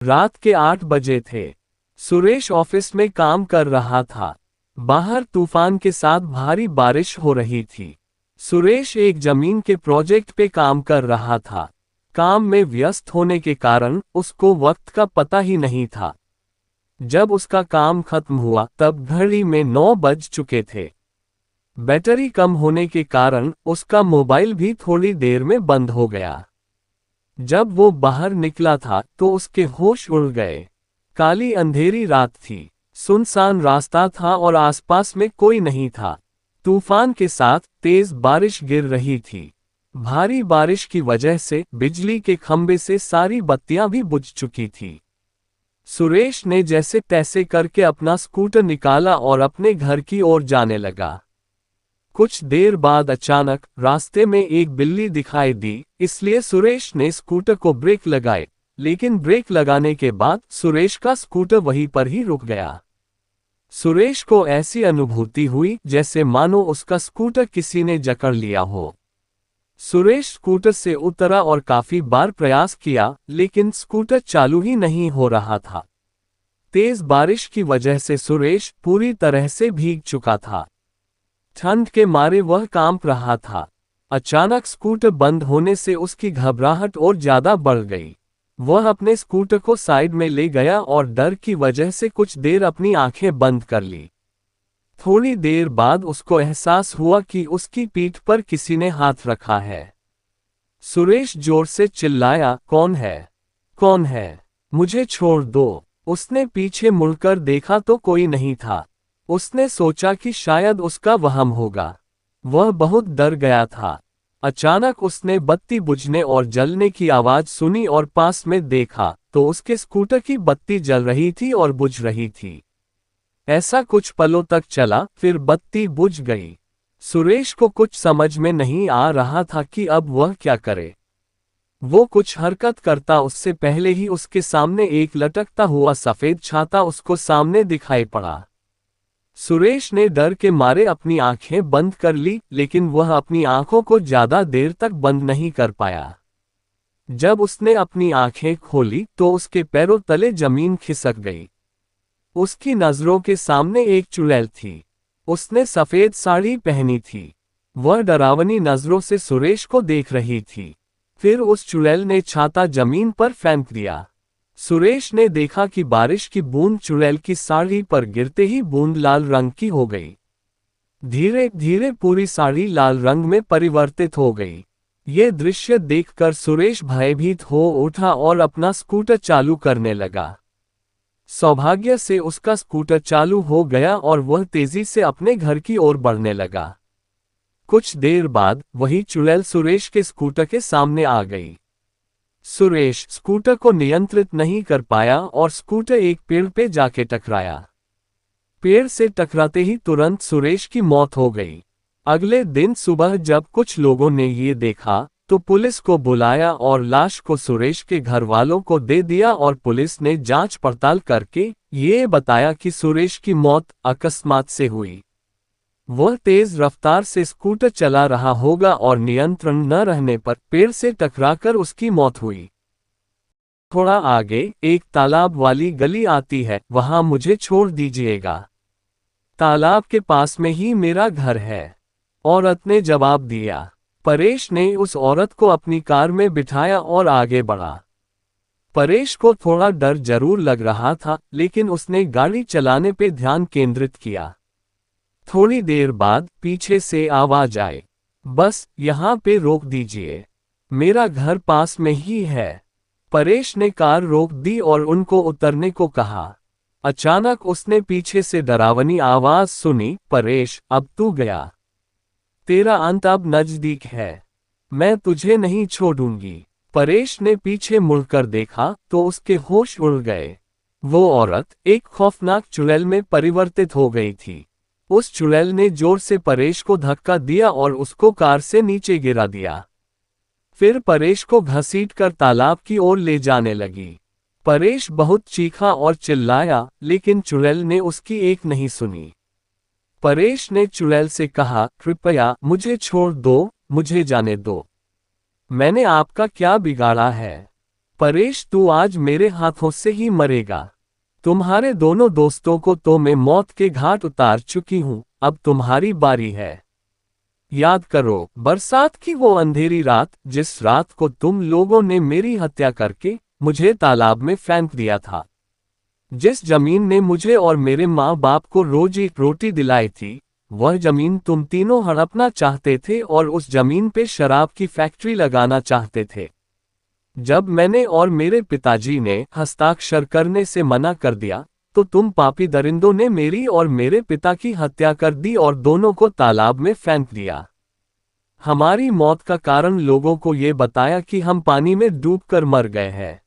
रात के 8 बजे थे। सुरेश ऑफिस में काम कर रहा था। बाहर तूफान के साथ भारी बारिश हो रही थी। सुरेश एक जमीन के प्रोजेक्ट पे काम कर रहा था। काम में व्यस्त होने के कारण उसको वक्त का पता ही नहीं था। जब उसका काम खत्म हुआ तब घड़ी में 9 बज चुके थे। बैटरी कम होने के कारण उसका मोबाइल भी थोड़ी देर में बंद हो गया। जब वो बाहर निकला था तो उसके होश उड़ गए। काली अंधेरी रात थी। सुनसान रास्ता था और आसपास में कोई नहीं था। तूफान के साथ तेज बारिश गिर रही थी। भारी बारिश की वजह से बिजली के खंभे से सारी बत्तियां भी बुझ चुकी थी। सुरेश ने जैसे तैसे करके अपना स्कूटर निकाला और अपने घर की ओर जाने लगा। कुछ देर बाद अचानक रास्ते में एक बिल्ली दिखाई दी, इसलिए सुरेश ने स्कूटर को ब्रेक लगाए, लेकिन ब्रेक लगाने के बाद सुरेश का स्कूटर वहीं पर ही रुक गया। सुरेश को ऐसी अनुभूति हुई जैसे मानो उसका स्कूटर किसी ने जकड़ लिया हो। सुरेश स्कूटर से उतरा और काफी बार प्रयास किया, लेकिन स्कूटर चालू ही नहीं हो रहा था। तेज बारिश की वजह से सुरेश पूरी तरह से भीग चुका था। ठंड के मारे वह कांप रहा था। अचानक स्कूटर बंद होने से उसकी घबराहट और ज्यादा बढ़ गई। वह अपने स्कूटर को साइड में ले गया और डर की वजह से कुछ देर अपनी आंखें बंद कर ली। थोड़ी देर बाद उसको एहसास हुआ कि उसकी पीठ पर किसी ने हाथ रखा है। सुरेश जोर से चिल्लाया, कौन है? कौन है? मुझे छोड़ दो। उसने पीछे मुड़कर देखा तो कोई नहीं था। उसने सोचा कि शायद उसका वहम होगा। वह बहुत डर गया था। अचानक उसने बत्ती बुझने और जलने की आवाज सुनी और पास में देखा तो उसके स्कूटर की बत्ती जल रही थी और बुझ रही थी। ऐसा कुछ पलों तक चला, फिर बत्ती बुझ गई। सुरेश को कुछ समझ में नहीं आ रहा था कि अब वह क्या करे। वो कुछ हरकत करता उससे पहले ही उसके सामने एक लटकता हुआ सफेद छाता उसको सामने दिखाई पड़ा। सुरेश ने डर के मारे अपनी आंखें बंद कर ली, लेकिन वह अपनी आंखों को ज्यादा देर तक बंद नहीं कर पाया। जब उसने अपनी आंखें खोली तो उसके पैरों तले जमीन खिसक गई। उसकी नजरों के सामने एक चुड़ैल थी। उसने सफेद साड़ी पहनी थी। वह डरावनी नजरों से सुरेश को देख रही थी। फिर उस चुड़ैल ने छाता जमीन पर फेंक दिया। सुरेश ने देखा कि बारिश की बूंद चुड़ैल की साड़ी पर गिरते ही बूंद लाल रंग की हो गई। धीरे धीरे पूरी साड़ी लाल रंग में परिवर्तित हो गई। ये दृश्य देखकर सुरेश भयभीत हो उठा और अपना स्कूटर चालू करने लगा। सौभाग्य से उसका स्कूटर चालू हो गया और वह तेजी से अपने घर की ओर बढ़ने लगा। कुछ देर बाद वही चुड़ैल सुरेश के स्कूटर के सामने आ गई। सुरेश स्कूटर को नियंत्रित नहीं कर पाया और स्कूटर एक पेड़ पे जाके टकराया। पेड़ से टकराते ही तुरंत सुरेश की मौत हो गई। अगले दिन सुबह जब कुछ लोगों ने ये देखा तो पुलिस को बुलाया और लाश को सुरेश के घर वालों को दे दिया और पुलिस ने जांच पड़ताल करके ये बताया कि सुरेश की मौत अकस्मात से हुई। वह तेज रफ्तार से स्कूटर चला रहा होगा और नियंत्रण न रहने पर पेड़ से टकराकर उसकी मौत हुई। थोड़ा आगे एक तालाब वाली गली आती है, वहां मुझे छोड़ दीजिएगा। तालाब के पास में ही मेरा घर है, औरत ने जवाब दिया। परेश ने उस औरत को अपनी कार में बिठाया और आगे बढ़ा। परेश को थोड़ा डर जरूर लग रहा था, लेकिन उसने गाड़ी चलाने पे ध्यान केंद्रित किया। थोड़ी देर बाद पीछे से आवाज आई, बस यहाँ पे रोक दीजिए, मेरा घर पास में ही है। परेश ने कार रोक दी और उनको उतरने को कहा। अचानक उसने पीछे से डरावनी आवाज सुनी, परेश अब तू गया, तेरा अंत अब नजदीक है, मैं तुझे नहीं छोड़ूंगी। परेश ने पीछे मुड़कर देखा तो उसके होश उड़ गए। वो औरत एक खौफनाक चुड़ैल में परिवर्तित हो गई थी। उस चुड़ैल ने जोर से परेश को धक्का दिया और उसको कार से नीचे गिरा दिया। फिर परेश को घसीटकर तालाब की ओर ले जाने लगी। परेश बहुत चीखा और चिल्लाया, लेकिन चुड़ैल ने उसकी एक नहीं सुनी। परेश ने चुड़ैल से कहा, कृपया मुझे छोड़ दो, मुझे जाने दो, मैंने आपका क्या बिगाड़ा है? परेश, तू आज मेरे हाथों से ही मरेगा। तुम्हारे दोनों दोस्तों को तो मैं मौत के घाट उतार चुकी हूं, अब तुम्हारी बारी है। याद करो बरसात की वो अंधेरी रात, जिस रात को तुम लोगों ने मेरी हत्या करके मुझे तालाब में फेंक दिया था। जिस जमीन ने मुझे और मेरे माँ बाप को रोज एक रोटी दिलाई थी, वह जमीन तुम तीनों हड़पना चाहते थे और उस जमीन पे शराब की फैक्ट्री लगाना चाहते थे। जब मैंने और मेरे पिताजी ने हस्ताक्षर करने से मना कर दिया, तो तुम पापी दरिंदों ने मेरी और मेरे पिता की हत्या कर दी और दोनों को तालाब में फेंक दिया। हमारी मौत का कारण लोगों को ये बताया कि हम पानी में डूबकर मर गए हैं।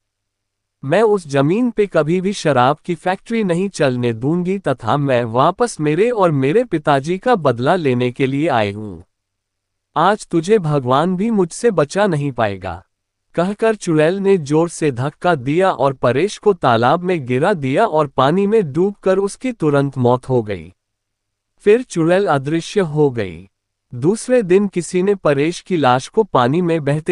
मैं उस जमीन पे कभी भी शराब की फैक्ट्री नहीं चलने दूंगी तथा मैं वापस मेरे और मेरे पिताजी का बदला लेने के लिए आई हूं। आज तुझे भगवान भी मुझसे बचा नहीं पाएगा, कहकर चुड़ैल ने जोर से धक्का दिया और परेश को तालाब में गिरा दिया और पानी में डूबकर उसकी तुरंत मौत हो गई। फिर चुड़ैल अदृश्य हो गई। दूसरे दिन किसी ने परेश की लाश को पानी में बहते